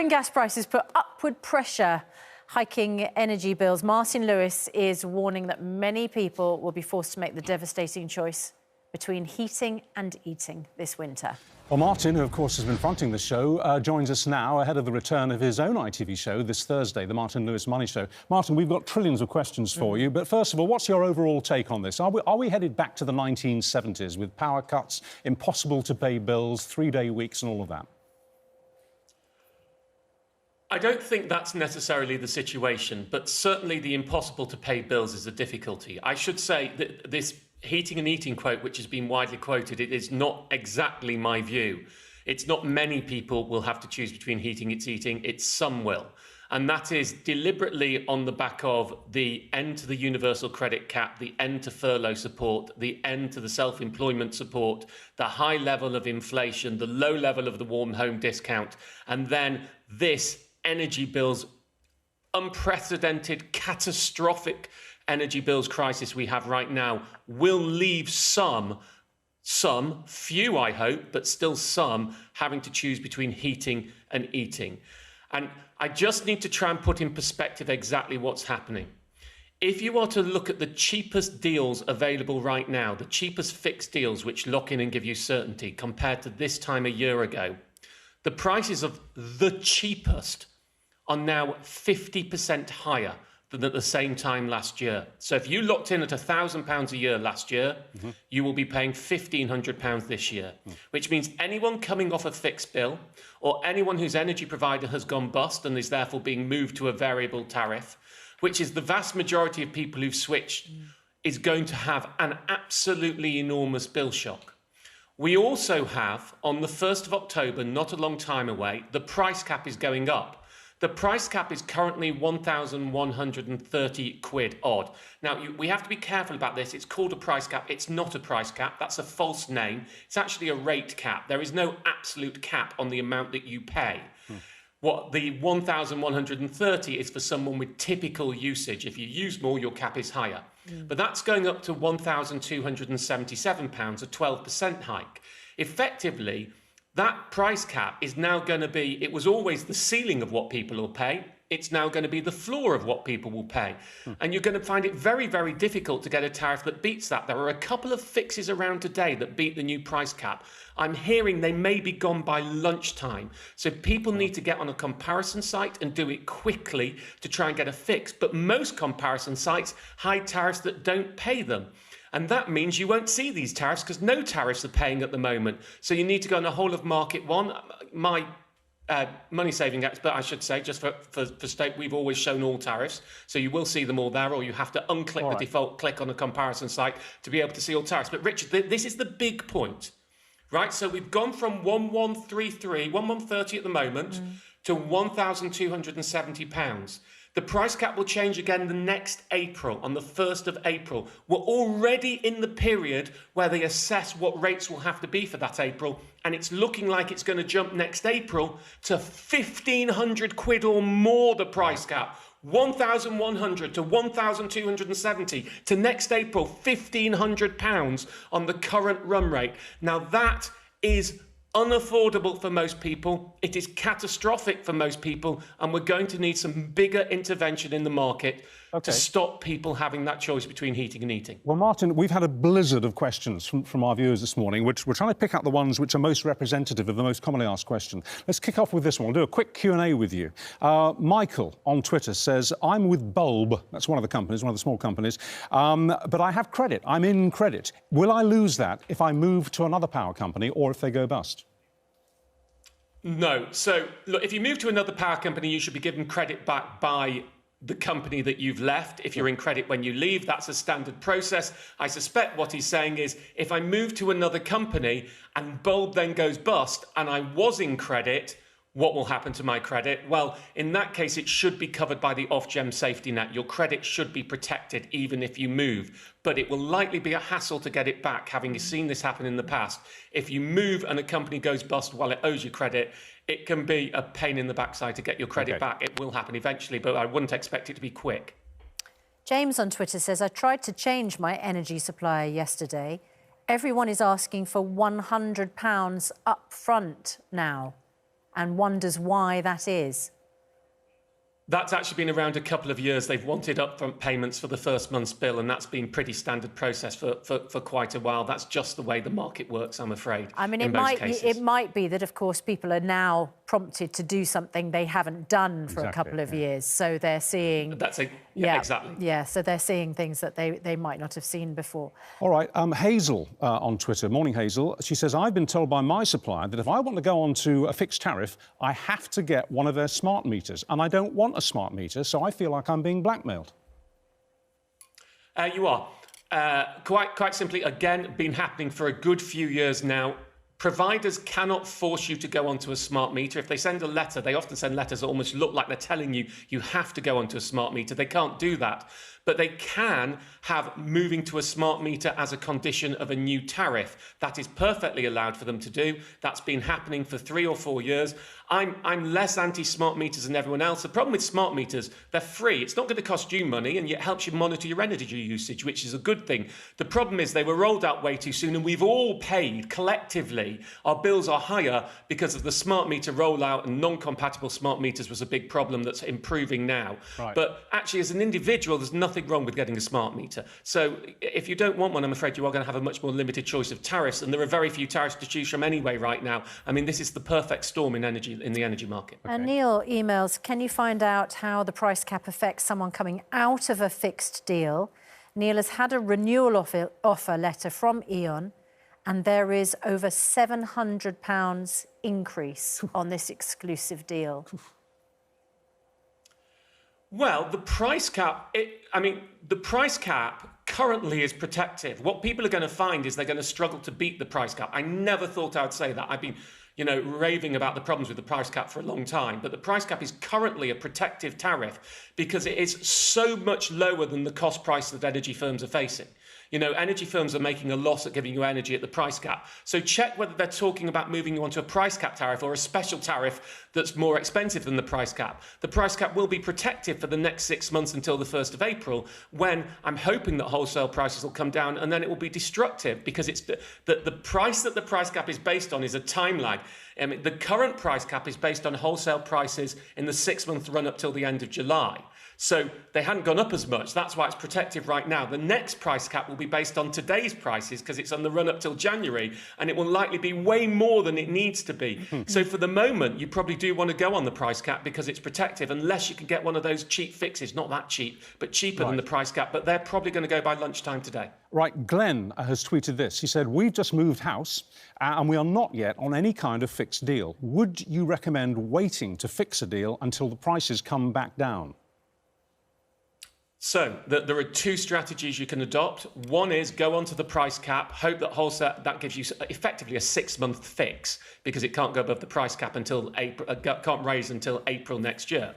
gas prices put upward pressure, hiking energy bills. Martin Lewis is warning that many people will be forced to make the devastating choice between heating and eating this winter. Well, Martin, who of course has been fronting the show, joins us now ahead of the return of his own ITV show this Thursday, the Martin Lewis Money Show. Martin, we've got trillions of questions for you, but first of all, what's your overall take on this? Are we headed back to the 1970s with power cuts, impossible to pay bills, three-day weeks and all of that? I don't think that's necessarily the situation, but certainly the impossible to pay bills is a difficulty. I should say that this heating and eating quote, which has been widely quoted, it is not exactly my view. It's not many people will have to choose between heating and eating, it's some will. And that is deliberately on the back of the end to the universal credit cap, the end to furlough support, the end to the self-employment support, the high level of inflation, the low level of the warm home discount, and then this energy bills, unprecedented, catastrophic energy bills crisis we have right now will leave some, few I hope, but still some, having to choose between heating and eating. And I just need to try and put in perspective exactly what's happening. If you are to look at the cheapest deals available right now, the cheapest fixed deals which lock in and give you certainty compared to this time a year ago, the prices of the cheapest are now 50% higher than at the same time last year. So if you locked in at £1,000 a year last year, you will be paying £1,500 this year, which means anyone coming off a fixed bill or anyone whose energy provider has gone bust and is therefore being moved to a variable tariff, which is the vast majority of people who've switched, is going to have an absolutely enormous bill shock. We also have, on the 1st of October, not a long time away, the price cap is going up. The price cap is currently £1,130 odd. Now, we have to be careful about this. It's called a price cap. It's not a price cap. That's a false name. It's actually a rate cap. There is no absolute cap on the amount that you pay. What the 1,130 is for someone with typical usage. If you use more, your cap is higher. But that's going up to £1,277, a 12% hike. Effectively, that price cap is now going to be, it was always the ceiling of what people will pay. It's now going to be the floor of what people will pay. And you're going to find it very, very difficult to get a tariff that beats that. There are a couple of fixes around today that beat the new price cap. I'm hearing they may be gone by lunchtime. So people need to get on a comparison site and do it quickly to try and get a fix. But most comparison sites hide tariffs that don't pay them. And that means you won't see these tariffs because no tariffs are paying at the moment. So you need to go on a whole of market one. My money saving expert, I should say, just for state, we've always shown all tariffs. So you will see them all there, or you have to unclick the default click on a comparison site to be able to see all tariffs. But Richard, this is the big point, right? So we've gone from 1,130 at the moment to £1,270. The price cap will change again the next April, on the 1st of April. We're already in the period where they assess what rates will have to be for that April, and it's looking like it's going to jump next April to £1,500 or more, the price cap. 1,100 to 1,270 to next April, £1,500 on the current run rate. Now that is unaffordable for most people. It is catastrophic for most people, and we're going to need some bigger intervention in the market to stop people having that choice between heating and eating. Well, Martin, we've had a blizzard of questions from our viewers this morning, which we're trying to pick out the ones which are most representative of the most commonly asked question. Let's kick off with this one. We'll do a quick Q&A with you. Michael on Twitter says, I'm with Bulb, that's one of the companies, one of the small companies, but I have credit. I'm in credit. Will I lose that if I move to another power company or if they go bust? No. So, look, if you move to another power company, you should be given credit back by the company that you've left. If you're in credit when you leave, that's a standard process. I suspect what he's saying is, if I move to another company and Bulb then goes bust and I was in credit, what will happen to my credit? Well, in that case, it should be covered by the Ofgem safety net. Your credit should be protected even if you move, but it will likely be a hassle to get it back, having seen this happen in the past. If you move and a company goes bust while it owes you credit, it can be a pain in the backside to get your credit back. It will happen eventually, but I wouldn't expect it to be quick. James on Twitter says, I tried to change my energy supplier yesterday. Everyone is asking for £100 up front now. and wonders why that is. That's actually been around a couple of years. They've wanted upfront payments for the first month's bill, and that's been pretty standard process for quite a while. That's just the way the market works, I'm afraid. I mean, it might be that, of course, people are now prompted to do something they haven't done for a couple of years. So they're seeing... Exactly. Yeah, so they're seeing things that they might not have seen before. All right, Hazel on Twitter. Morning, Hazel. She says, I've been told by my supplier that if I want to go on to a fixed tariff, I have to get one of their smart meters, and I don't want a smart meter, so I feel like I'm being blackmailed. You are. Quite simply, again, been happening for a good few years now. Providers cannot force you to go onto a smart meter. If they send a letter, they often send letters that almost look like they're telling you you have to go onto a smart meter. They can't do that. But they can have moving to a smart meter as a condition of a new tariff. That is perfectly allowed for them to do. That's been happening for 3 or 4 years. I'm less anti-smart meters than everyone else. The problem with smart meters, they're free. It's not going to cost you money, and it helps you monitor your energy usage, which is a good thing. The problem is they were rolled out way too soon, and we've all paid collectively. Our bills are higher because of the smart meter rollout, and non-compatible smart meters was a big problem that's improving now. Right. But actually, as an individual, there's nothing wrong with getting a smart meter. So if you don't want one, I'm afraid you are going to have a much more limited choice of tariffs, and there are very few tariffs to choose from anyway right now. I mean, this is the perfect storm in the energy market. And Neil emails, can you find out how the price cap affects someone coming out of a fixed deal? Neil has had a renewal offer letter from E.ON, and there is over £700 increase on this exclusive deal. Well, the price cap, the price cap currently is protective. What people are going to find is they're going to struggle to beat the price cap. I never thought I would say that. I've been, raving about the problems with the price cap for a long time. But the price cap is currently a protective tariff because it is so much lower than the cost price that energy firms are facing. Energy firms are making a loss at giving you energy at the price cap. So check whether they're talking about moving you onto a price cap tariff or a special tariff that's more expensive than the price cap. The price cap will be protective for the next 6 months until the 1st of April, when I'm hoping that wholesale prices will come down, and then it will be destructive because it's the price that the price cap is based on is a time lag. The current price cap is based on wholesale prices in the 6-month run up till the end of July. So they hadn't gone up as much. That's why it's protective right now. The next price cap will be based on today's prices because it's on the run up till January, and it will likely be way more than it needs to be. So for the moment, you probably do want to go on the price cap because it's protective, unless you can get one of those cheap fixes, not that cheap, but cheaper than the price cap. But they're probably going to go by lunchtime today. Right, Glenn has tweeted this. He said, we've just moved house and we are not yet on any kind of fixed deal. Would you recommend waiting to fix a deal until the prices come back down? So there are 2 strategies you can adopt. One is go onto the price cap, hope that wholesale, that gives you effectively a 6-month fix because it can't go above the price cap until April, can't raise until April next year.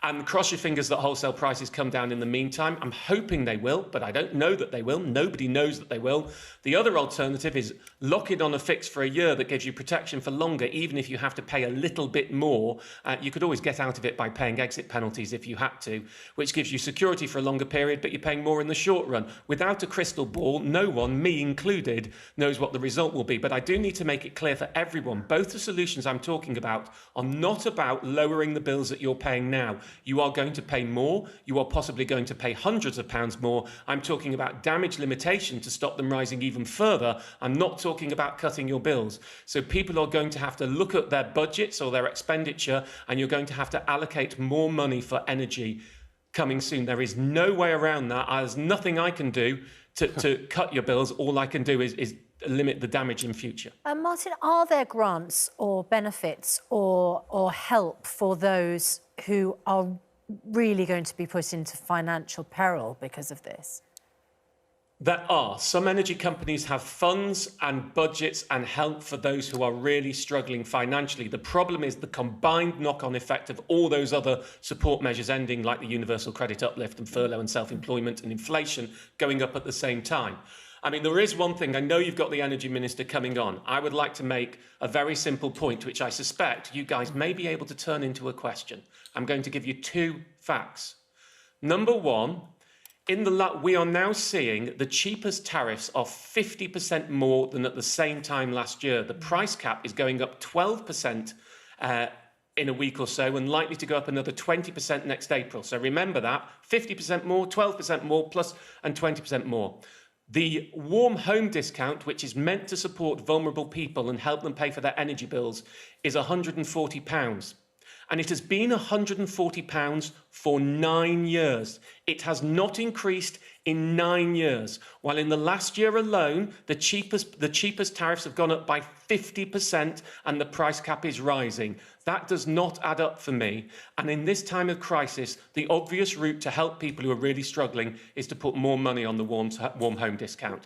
And cross your fingers that wholesale prices come down in the meantime. I'm hoping they will, but I don't know that they will. Nobody knows that they will. The other alternative is lock it on a fix for a year that gives you protection for longer, even if you have to pay a little bit more. You could always get out of it by paying exit penalties if you had to, which gives you security for a longer period, but you're paying more in the short run. Without a crystal ball, no one, me included, knows what the result will be. But I do need to make it clear for everyone, both the solutions I'm talking about are not about lowering the bills that you're paying now. You are going to pay more. You are possibly going to pay hundreds of pounds more. I'm talking about damage limitation to stop them rising even further. I'm not talking about cutting your bills. So people are going to have to look at their budgets or their expenditure, and you're going to have to allocate more money for energy coming soon. There is no way around that. There's nothing I can do to cut your bills. All I can do is limit the damage in future. Martin, are there grants or benefits or help for those who are really going to be put into financial peril because of this? There are. Some energy companies have funds and budgets and help for those who are really struggling financially. The problem is the combined knock-on effect of all those other support measures ending, like the universal credit uplift and furlough and self-employment and inflation going up at the same time. I mean, there is one thing. I know you've got the Energy Minister coming on. I would like to make a very simple point, which I suspect you guys may be able to turn into a question. I'm going to give you 2 facts. Number 1, we are now seeing the cheapest tariffs are 50% more than at the same time last year. The price cap is going up 12%, in a week or so, and likely to go up another 20% next April. So remember that, 50% more, 12% more, plus and 20% more. The warm home discount, which is meant to support vulnerable people and help them pay for their energy bills, is £140. And it has been £140 for 9 years. It has not increased in 9 years, while in the last year alone, the cheapest tariffs have gone up by 50% and the price cap is rising. That does not add up for me. And in this time of crisis, the obvious route to help people who are really struggling is to put more money on the warm home discount.